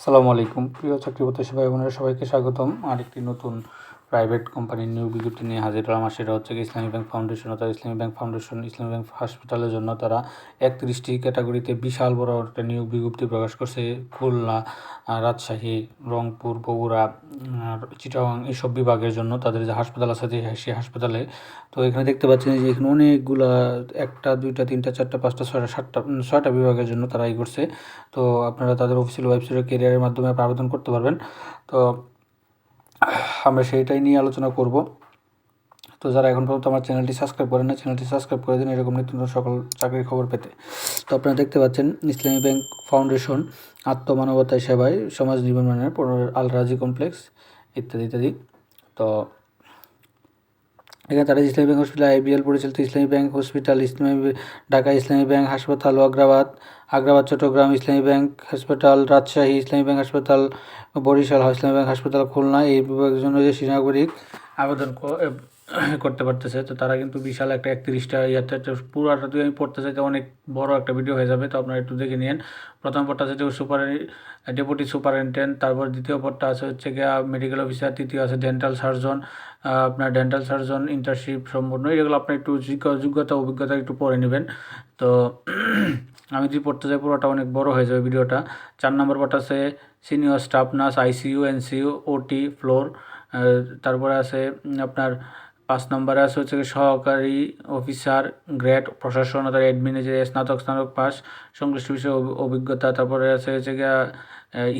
আসসালামু আলাইকুম প্রিয় চাকরিপ্রত্যাশী ভাই বোনেরা, সবাইকে স্বাগতম। আরেকটি নতুন প্রাইভেট কোম্পানির নিয়োগ বিজ্ঞপ্তি নিয়ে হাজির হলাম। আর সেটা হচ্ছে ইসলামী ব্যাংক ফাউন্ডেশন। অর্থাৎ ইসলামী ব্যাংক ফাউন্ডেশন ইসলামী ব্যাংক হসপিটালের জন্য তারা 31টি ক্যাটাগরিতে বিশাল বড় একটা নিয়োগ বিজ্ঞপ্তি প্রকাশ করছে। খুলনা, রাজশাহী, রংপুর, বগুড়া, চিটাগাং এইসব বিভাগের জন্য তাদের যে হাসপাতাল আছে সেই হাসপাতালে। তো এখানে দেখতে পাচ্ছেন যে এখানে অনেকগুলা 1টা 2টা 3টা 4টা 5টা 6টা 7টা 6টা বিভাগের জন্য তারা করছে। তো আপনারা তাদের অফিসিয়াল ওয়েবসাইটে কেরিয়ারের মাধ্যমে আবেদন করতে পারবেন। তো আমরা সেইটাই নিয়ে আলোচনা করব। তো যারা এখন পর্যন্ত আমার চ্যানেলটি সাবস্ক্রাইব করেন না, চ্যানেলটি সাবস্ক্রাইব করে দিন এরকম নিত্য নতুন সকল চাকরির খবর পেতে। তো আপনারা দেখতে পাচ্ছেন ইসলামী ব্যাংক ফাউন্ডেশন আত্মমানবতায় সেবায় সমাজ নির্মাণের আল রাজি কমপ্লেক্স ইত্যাদি ইত্যাদি। তো এখানে তারা ইসলামী ব্যাংক হসপিটাল আইবিএল পরিচালিত ইসলামী ব্যাংক হসপিটাল, ঢাকা ইসলামী ব্যাংক হাসপাতাল, আগ্রাবাদ চট্টগ্রাম ইসলামী ব্যাংক হাসপাতাল, রাজশাহী ইসলামী ব্যাংক হাসপাতাল, বরিশাল ইসলামী ব্যাংক হাসপাতাল, খুলনা এই বিভাগের জন্য যে নাগরিক আবেদন করতে পারতেছে। তো তারা কিন্তু বিশাল একটা 31টা পুরোটা যদি আমি পড়তে চাই তো অনেক বড় একটা ভিডিও হয়ে যাবে। তো আপনারা একটু দেখে নিন। প্রথম পদটা আছে ডেপুটি সুপারিনটেন্ডেন্ট, তারপর দ্বিতীয় পদটা আছে হচ্ছে গিয়া মেডিকেল অফিসার, তৃতীয় আছে ডেন্টাল সার্জন, আপনার ডেন্টাল সার্জন ইন্টার্নশিপ সম্পূর্ণ। এগুলো আপনার একটু যোগ্যতা অভিজ্ঞতা একটু পড়ে নেবেন। তো আমি যদি পড়তে যাই পুরোটা অনেক বড় হয়ে যাবে ভিডিওটা। 4 নম্বর পদটা আছে senior staff nurse, ICU, NCU, ওটি, ফ্লোর। তারপরে আছে আপনার 5 নম্বরে আছে হচ্ছে সহকারী অফিসার গ্রেড প্রশাসন অর্থাৎ অ্যাডমিনে যে স্নাতক পাস সংশ্লিষ্ট বিষয়ে অভিজ্ঞতা। তারপরে আছে হচ্ছে গিয়া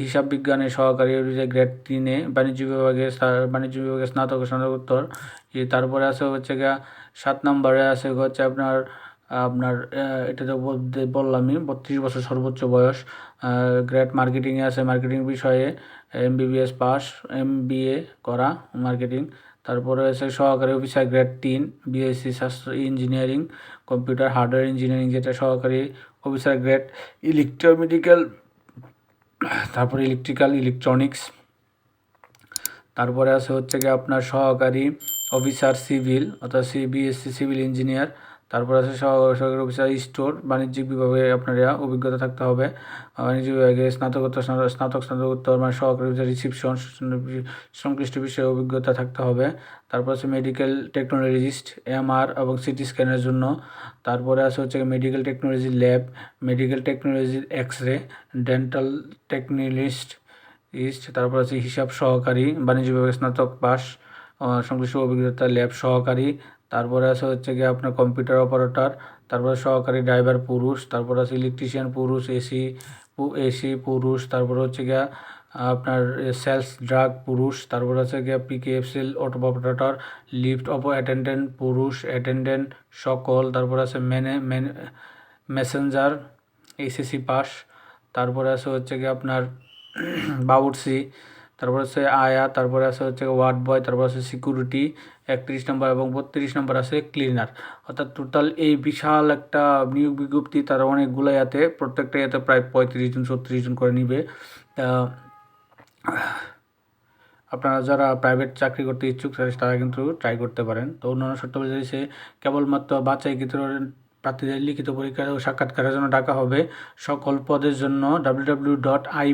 হিসাব বিজ্ঞানের সহকারী গ্রেড 3-এ বাণিজ্য বিভাগে স্নাতকোত্তর। তারপরে আছে হচ্ছে গিয়া 7 নম্বরে আছে হচ্ছে আপনার আপনার এটা তো বললামই 32 বছর সর্বোচ্চ বয়স। গ্রেড মার্কেটিংয়ে আছে মার্কেটিং বিষয়ে এমবিবিএস পাস, এমবিএ করা মার্কেটিং। তারপরে আছে সহকারী অফিসার গ্রেড 3 বিএসসি স্বাস্থ্য ইঞ্জিনিয়ারিং কম্পিউটার হার্ডওয়্যার ইঞ্জিনিয়ারিং, যেটা সহকারী অফিসার গ্রেড ইলেকট্রোমেডিক্যাল, তারপরে ইলেকট্রনিক্স। তারপরে আছে হচ্ছে গিয়ে আপনার সহকারী অফিসার সিভিল অর্থাৎ বিএসসি সিভিল ইঞ্জিনিয়ার। তারপর আছে সহকারী অফিসার স্টোর, বাণিজ্যিক বিভাগে আপনার অভিজ্ঞতা থাকতে হবে। বাণিজ্য বিভাগে স্নাতকোত্তর মানে সহকারী অফিসার রিসিপশন সংশ্লিষ্ট বিষয়ে অভিজ্ঞতা থাকতে হবে। তারপর আছে মেডিকেল টেকনোলজিস্ট এমআর এবং সিটি স্ক্যানের জন্য। তারপরে আছে হচ্ছে medical technology lab, medical technology X ray, dental technologist. তারপর আছে হিসাব সহকারী, বাণিজ্য বিভাগে স্নাতক পাস, সংশ্লিষ্ট অভিজ্ঞতা ল্যাব সহকারী। তারপরে আছে হচ্ছে গিয়ে আপনার কম্পিউটার অপারেটর, তারপরে সহকারী ড্রাইভার পুরুষ, তারপর আছে ইলেকট্রিশিয়ান পুরুষ, এসি পুরুষ, তারপরে হচ্ছে গিয়া আপনার সেলস ড্রাগ পুরুষ, তারপর আছে গিয়া পিকেএফসিল অটো অপারেটর, লিফট অ্যাটেন্ডেন্ট পুরুষ, অ্যাটেন্ডেন্ট সকল। তারপর আছে মেসেঞ্জার এইচএসসি পাস। তারপরে আছে হচ্ছে গিয়ে আপনার বাবুর্চি, তারপর আছে আয়া, তারপরে আছে হচ্ছে ওয়ার্ড বয়, তারপর আছে সিকিউরিটি 31 নম্বর এবং 32 নম্বর আছে ক্লিনার। অর্থাৎ টোটাল এই বিশাল একটা নিয়োগ বিজ্ঞপ্তি তারা অনেকগুলো প্রত্যেকটা প্রায় 35 জন 36 জন করে নিবে। আপনারা যারা প্রাইভেট চাকরি করতে ইচ্ছুক তারা কিন্তু ট্রাই করতে পারেন। তো অন্যান্য শর্তাবলী সে কেবলমাত্র বাছাইকৃত প্রার্থীদের লিখিত পরীক্ষা ও সাক্ষাৎকারের জন্য ডাকা হবে। সকল পদের জন্য www.iblbd.org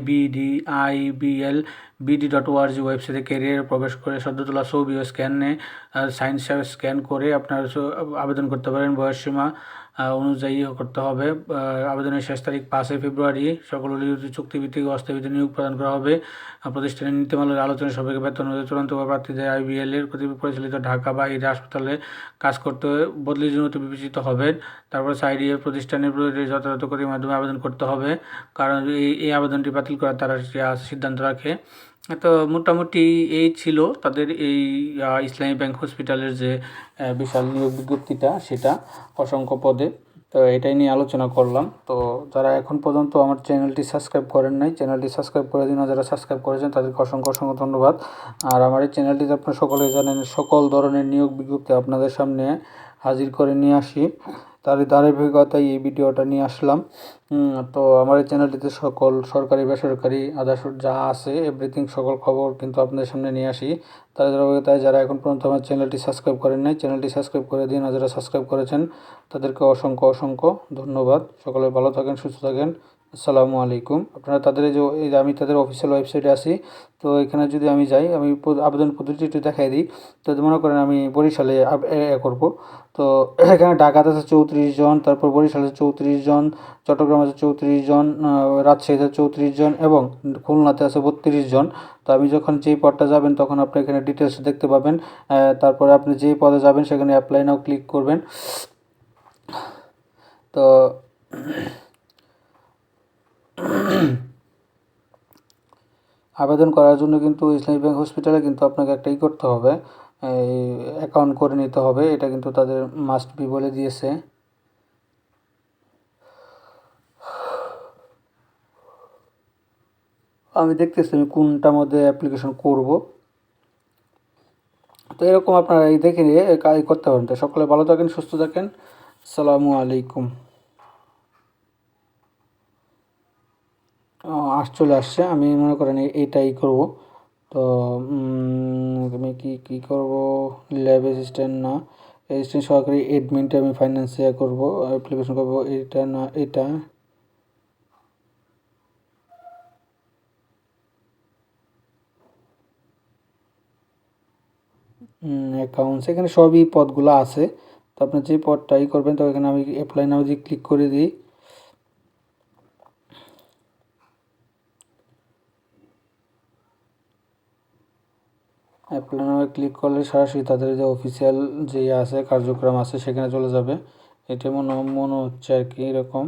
ওয়েবসাইটে ক্যারিয়ারে প্রবেশ করে সদ্য তোলা ছবি ও সাইন স্ক্যান করে আপনার আবেদন করতে পারেন। বয়সসীমা অনুযায়ী করতে হবে। আবেদনের শেষ তারিখ 5 ফেব্রুয়ারি। সকল চুক্তিভিত্তিক অস্থায়ী নিয়োগ প্রদান করা হবে। প্রতিষ্ঠানের নীতিমালার আলোচনা সবাইকে বেতন চূড়ান্ত প্রার্থীদের আইবিএলের পরিচালিত ঢাকা বাহিরে হাসপাতালে কাজ করতে বদলির জন্য বিবেচিত হবেন। তারপর সাইডিএ প্রতিষ্ঠানের যথাযথ গতির মাধ্যমে আবেদন করতে হবে, কারণ এই আবেদনটি বাতিল করার তারা সিদ্ধান্ত রাখে। তো মোটামুটি এই ছিল তাদের এই ইসলামী ব্যাংক হসপিটালের যে বিশাল নিয়োগ বিজ্ঞপ্তিটা, সেটা অসংখ্য পদে। তো এটাই নিয়ে আলোচনা করলাম। তো যারা এখন পর্যন্ত আমার চ্যানেলটি সাবস্ক্রাইব করেন নাই, চ্যানেলটি সাবস্ক্রাইব করে দিন। যারা সাবস্ক্রাইব করেছেন তাদেরকে অসংখ্য অসংখ্য ধন্যবাদ। আর আমার এই চ্যানেলটিতে আপনারা সকলে জানেন সকল ধরনের নিয়োগ বিজ্ঞপ্তি আপনাদের সামনে হাজির করে নিয়ে আসি। তার ধারাবাহিকতায় এই ভিডিওটা নিয়ে আসলাম। তো আমার এই চ্যানেলটিতে সকল সরকারি বেসরকারি আদার্স যা আছে এভরিথিং সকল খবর কিন্তু আপনাদের সামনে নিয়ে আসি। তার ধারাবাহিকতায় যারা এখন পর্যন্ত আমার চ্যানেলটি সাবস্ক্রাইব করেন নাই, চ্যানেলটি সাবস্ক্রাইব করে দিন। আর যারা সাবস্ক্রাইব করেছেন তাদেরকে অসংখ্য অসংখ্য ধন্যবাদ। সকলে ভালো থাকেন, সুস্থ থাকেন। আসসালামু আলাইকুম। আপনারা তাদের এই যে আমি তাদের অফিসিয়াল ওয়েবসাইটে আছি। তো এখানে যদি আমি যাই, আমি আবেদন পদ্ধতি একটু দেখাই দিই। তো মনে করেন আমি বরিশালে করব। তো এখানে ঢাকাতে আছে 34 জন, তারপর বরিশালে আছে 34 জন, চট্টগ্রাম আছে 34 জন, রাজশাহীতে আছে 34 জন এবং খুলনাতে আছে 32 জন। তো আমি যখন যেই পদটা যাবেন তখন আপনি এখানে ডিটেলস দেখতে পাবেন। তারপরে আপনি যেই পদে যাবেন সেখানে অ্যাপ্লাই নাও ক্লিক করবেন। তো আবেদন করার জন্য কিন্তু ইসলামী ব্যাংক হসপিটালে কিন্তু আপনাকে একটাই করতে হবে, এই অ্যাকাউন্ট করে নিতে হবে। এটা কিন্তু তাদের মাস্ট বি বলে দিয়েছে। আমি দেখতেছি আমি কোনটার মধ্যে অ্যাপ্লিকেশন করব। তো এরকম আপনারা এই দেখে নিয়ে কাজ করতে পারেন। তো সকলে ভালো থাকেন, সুস্থ থাকেন। আসসালামু আলাইকুম। চলে আসছে, আমি মনে করেন এইটাই করব। তো আমি কি করব, ল্যাব অ্যাসিস্ট্যান্ট না, অ্যাসিস্ট্যান্ট সহকারী এডমিনটা আমি ফাইন্যান্সে করব, অ্যাপ্লিকেশন করব, এটা না এটা। অ্যাকাউন্টস এখানে সবই পদগুলো আছে। তো আপনি যে পদটাই করবেন, তো এখানে আমি অ্যাপ্লাই নাও দিয়ে ক্লিক করে দিই। অ্যাপ্লাই নাও ক্লিক করলে সরাসরি তাদের যে অফিসিয়াল যে আছে কার্যক্রম আছে সেখানে চলে যাবে। এটা মনে হচ্ছে আর কি এরকম।